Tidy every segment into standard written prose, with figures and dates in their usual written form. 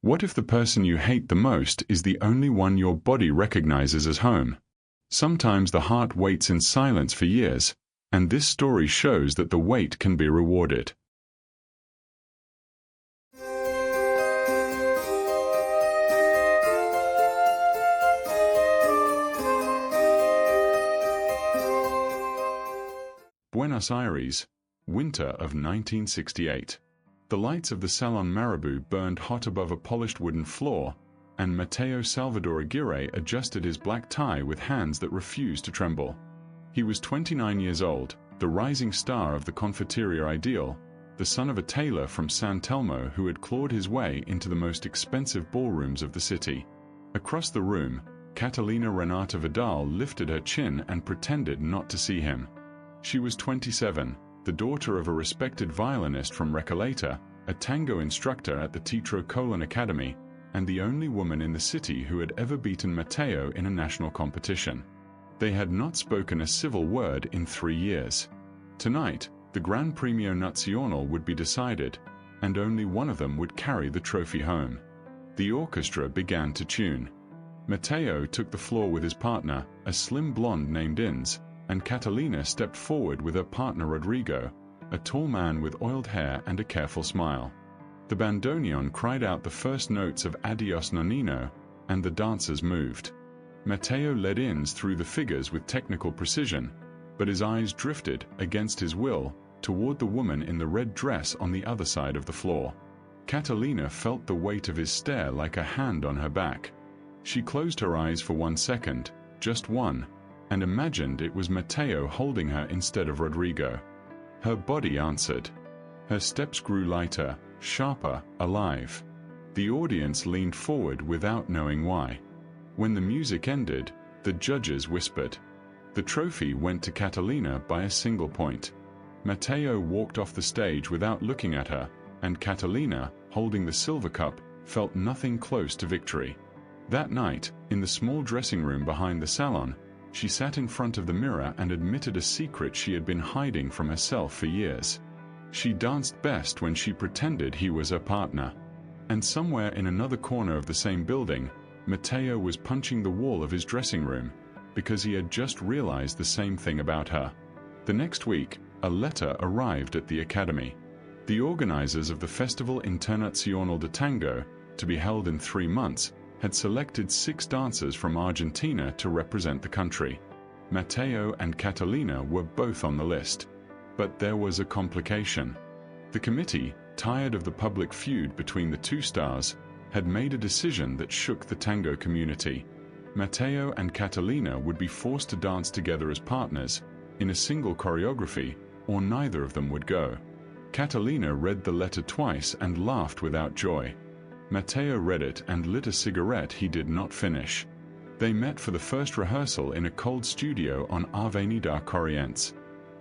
What if the person you hate the most is the only one your body recognizes as home? Sometimes the heart waits in silence for years, and this story shows that the wait can be rewarded. Buenos Aires, winter of 1968. The lights of the Salon Marabou burned hot above a polished wooden floor, and Mateo Salvador Aguirre adjusted his black tie with hands that refused to tremble. He was 29 years old, the rising star of the confiteria ideal, the son of a tailor from San Telmo who had clawed his way into the most expensive ballrooms of the city. Across the room, Catalina Renata Vidal lifted her chin and pretended not to see him. She was 27, the daughter of a respected violinist from Recoleta, a tango instructor at the Teatro Colón Academy, and the only woman in the city who had ever beaten Mateo in a national competition. They had not spoken a civil word in 3 years. Tonight, the Gran Premio Nazionale would be decided, and only one of them would carry the trophy home. The orchestra began to tune. Mateo took the floor with his partner, a slim blonde named Inz, and Catalina stepped forward with her partner Rodrigo, a tall man with oiled hair and a careful smile. The bandoneon cried out the first notes of Adios Nonino, and the dancers moved. Mateo led Inz through the figures with technical precision, but his eyes drifted, against his will, toward the woman in the red dress on the other side of the floor. Catalina felt the weight of his stare like a hand on her back. She closed her eyes for 1 second, just one, and imagined it was Mateo holding her instead of Rodrigo. Her body answered. Her steps grew lighter, sharper, alive. The audience leaned forward without knowing why. When the music ended, the judges whispered. The trophy went to Catalina by a single point. Mateo walked off the stage without looking at her, and Catalina, holding the silver cup, felt nothing close to victory. That night, in the small dressing room behind the salon, she sat in front of the mirror and admitted a secret she had been hiding from herself for years. She danced best when she pretended he was her partner. And somewhere in another corner of the same building, Mateo was punching the wall of his dressing room, because he had just realized the same thing about her. The next week, a letter arrived at the academy. The organizers of the Festival Internacional de Tango, to be held in 3 months, had selected 6 dancers from Argentina to represent the country. Mateo and Catalina were both on the list. But there was a complication. The committee, tired of the public feud between the 2 stars, had made a decision that shook the tango community. Mateo and Catalina would be forced to dance together as partners, in a single choreography, or neither of them would go. Catalina read the letter twice and laughed without joy. Mateo read it and lit a cigarette he did not finish. They met for the first rehearsal in a cold studio on Avenida Corrientes.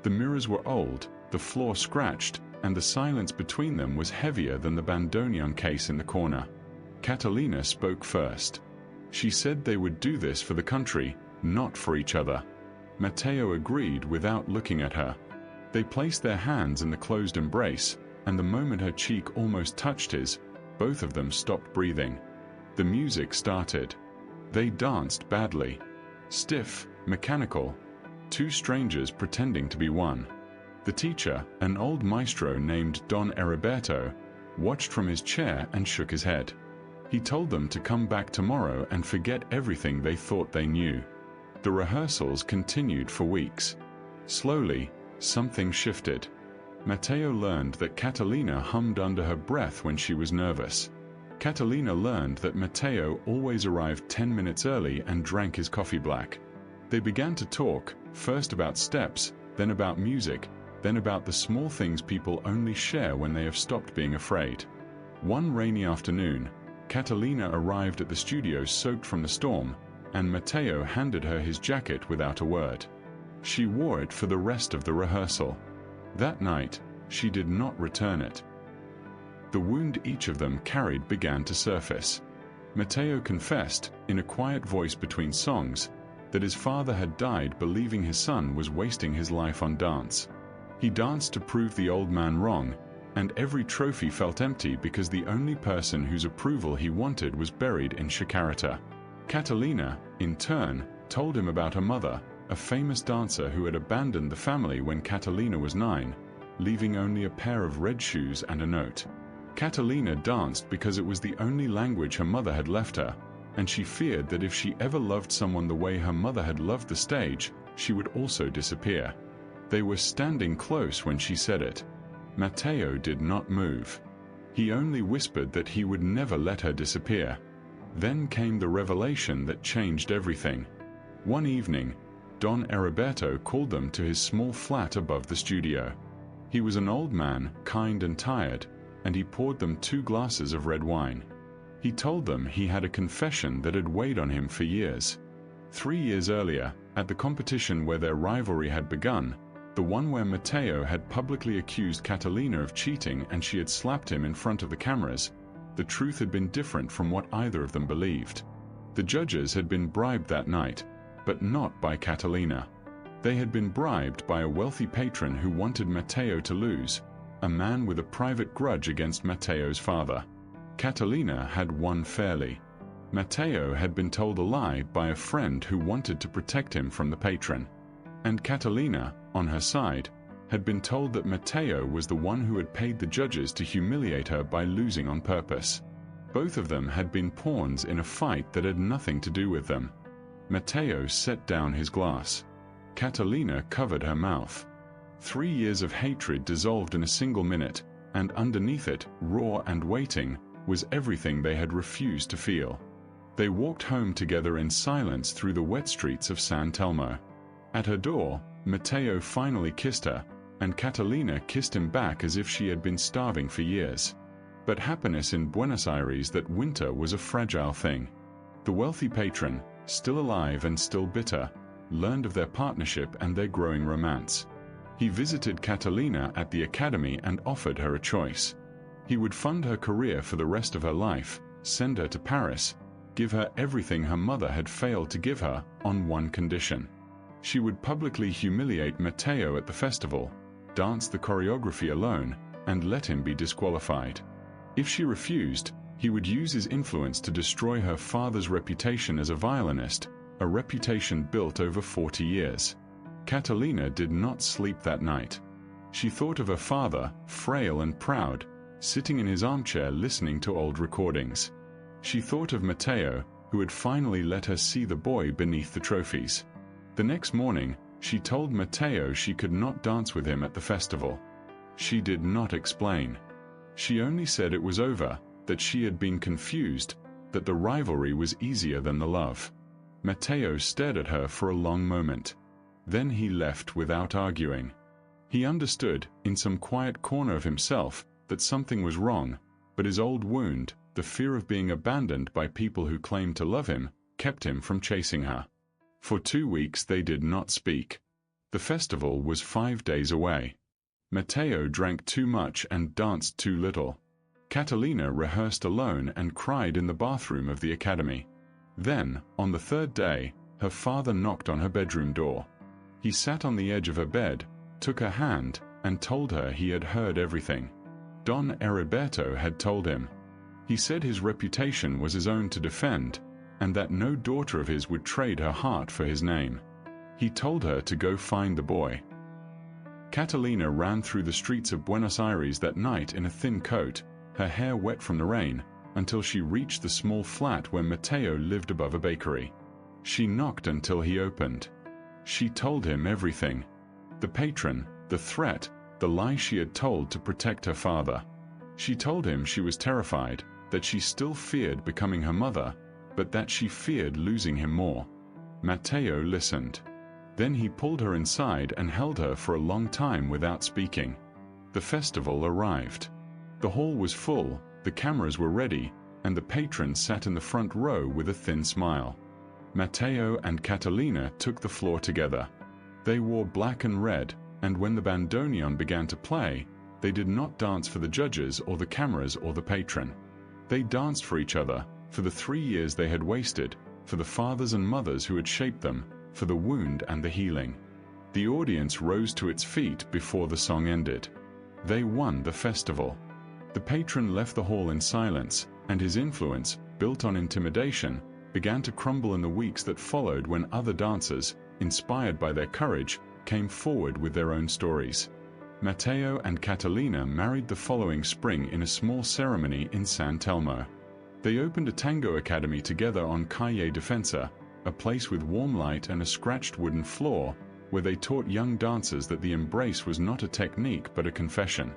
The mirrors were old, the floor scratched, and the silence between them was heavier than the bandoneon case in the corner. Catalina spoke first. She said they would do this for the country, not for each other. Mateo agreed without looking at her. They placed their hands in the closed embrace, and the moment her cheek almost touched his, both of them stopped breathing. The music started. They danced badly. Stiff, mechanical. 2 strangers pretending to be one. The teacher, an old maestro named Don Heriberto, watched from his chair and shook his head. He told them to come back tomorrow and forget everything they thought they knew. The rehearsals continued for weeks. Slowly, something shifted. Mateo learned that Catalina hummed under her breath when she was nervous. Catalina learned that Mateo always arrived 10 minutes early and drank his coffee black. They began to talk, first about steps, then about music, then about the small things people only share when they have stopped being afraid. One rainy afternoon, Catalina arrived at the studio soaked from the storm, and Mateo handed her his jacket without a word. She wore it for the rest of the rehearsal. That night, she did not return it. The wound each of them carried began to surface. Mateo confessed, in a quiet voice between songs, that his father had died believing his son was wasting his life on dance. He danced to prove the old man wrong, and every trophy felt empty because the only person whose approval he wanted was buried in Chacarita. Catalina, in turn, told him about her mother, a famous dancer who had abandoned the family when Catalina was 9, leaving only a pair of red shoes and a note. Catalina danced because it was the only language her mother had left her, and she feared that if she ever loved someone the way her mother had loved the stage, she would also disappear. They were standing close when she said it. Matteo did not move. He only whispered that he would never let her disappear. Then came the revelation that changed everything. One evening, Don Heriberto called them to his small flat above the studio. He was an old man, kind and tired, and he poured them 2 glasses of red wine. He told them he had a confession that had weighed on him for years. 3 years earlier, at the competition where their rivalry had begun, the one where Matteo had publicly accused Catalina of cheating and she had slapped him in front of the cameras, the truth had been different from what either of them believed. The judges had been bribed that night, but not by Catalina. They had been bribed by a wealthy patron who wanted Matteo to lose, a man with a private grudge against Matteo's father. Catalina had won fairly. Matteo had been told a lie by a friend who wanted to protect him from the patron. And Catalina, on her side, had been told that Matteo was the one who had paid the judges to humiliate her by losing on purpose. Both of them had been pawns in a fight that had nothing to do with them. Matteo set down his glass. Catalina covered her mouth. 3 years of hatred dissolved in a single minute, and underneath it, raw and waiting, was everything they had refused to feel. They walked home together in silence through the wet streets of San Telmo. At her door, Matteo finally kissed her, and Catalina kissed him back as if she had been starving for years. But happiness in Buenos Aires that winter was a fragile thing. The wealthy patron, still alive and still bitter, learned of their partnership and their growing romance. He visited Catalina at the academy and offered her a choice. He would fund her career for the rest of her life, send her to Paris, give her everything her mother had failed to give her, on one condition. She would publicly humiliate Matteo at the festival, dance the choreography alone, and let him be disqualified. If she refused, he would use his influence to destroy her father's reputation as a violinist, a reputation built over 40 years. Catalina did not sleep that night. She thought of her father, frail and proud, sitting in his armchair listening to old recordings. She thought of Matteo, who had finally let her see the boy beneath the trophies. The next morning, she told Matteo she could not dance with him at the festival. She did not explain. She only said it was over, that she had been confused, that the rivalry was easier than the love. Matteo stared at her for a long moment. Then he left without arguing. He understood, in some quiet corner of himself, that something was wrong, but his old wound, the fear of being abandoned by people who claimed to love him, kept him from chasing her. For 2 weeks they did not speak. The festival was 5 days away. Matteo drank too much and danced too little. Catalina rehearsed alone and cried in the bathroom of the academy. Then, on the 3rd day, her father knocked on her bedroom door. He sat on the edge of her bed, took her hand, and told her he had heard everything. Don Heriberto had told him. He said his reputation was his own to defend, and that no daughter of his would trade her heart for his name. He told her to go find the boy. Catalina ran through the streets of Buenos Aires that night in a thin coat, her hair wet from the rain, until she reached the small flat where Matteo lived above a bakery. She knocked until he opened. She told him everything. The patron, the threat, the lie she had told to protect her father. She told him she was terrified, that she still feared becoming her mother, but that she feared losing him more. Matteo listened. Then he pulled her inside and held her for a long time without speaking. The festival arrived. The hall was full, the cameras were ready, and the patron sat in the front row with a thin smile. Matteo and Catalina took the floor together. They wore black and red, and when the bandoneon began to play, they did not dance for the judges or the cameras or the patron. They danced for each other, for the 3 years they had wasted, for the fathers and mothers who had shaped them, for the wound and the healing. The audience rose to its feet before the song ended. They won the festival. The patron left the hall in silence, and his influence, built on intimidation, began to crumble in the weeks that followed when other dancers, inspired by their courage, came forward with their own stories. Matteo and Catalina married the following spring in a small ceremony in San Telmo. They opened a tango academy together on Calle Defensa, a place with warm light and a scratched wooden floor, where they taught young dancers that the embrace was not a technique but a confession.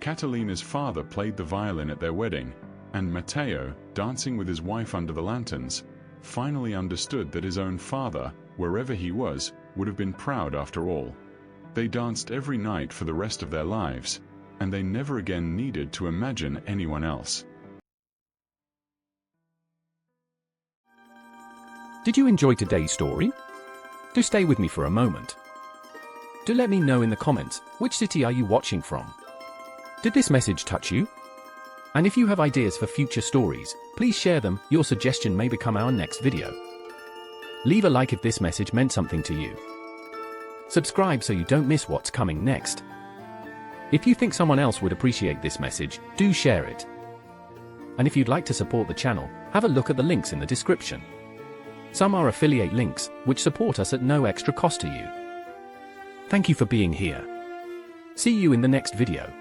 Catalina's father played the violin at their wedding, and Matteo, dancing with his wife under the lanterns, finally understood that his own father, wherever he was, would have been proud after all. They danced every night for the rest of their lives, and they never again needed to imagine anyone else. Did you enjoy today's story? Do stay with me for a moment. Do let me know in the comments, which city are you watching from? Did this message touch you? And if you have ideas for future stories, please share them. Your suggestion may become our next video. Leave a like if this message meant something to you. Subscribe so you don't miss what's coming next. If you think someone else would appreciate this message, do share it. And if you'd like to support the channel, have a look at the links in the description. Some are affiliate links, which support us at no extra cost to you. Thank you for being here. See you in the next video.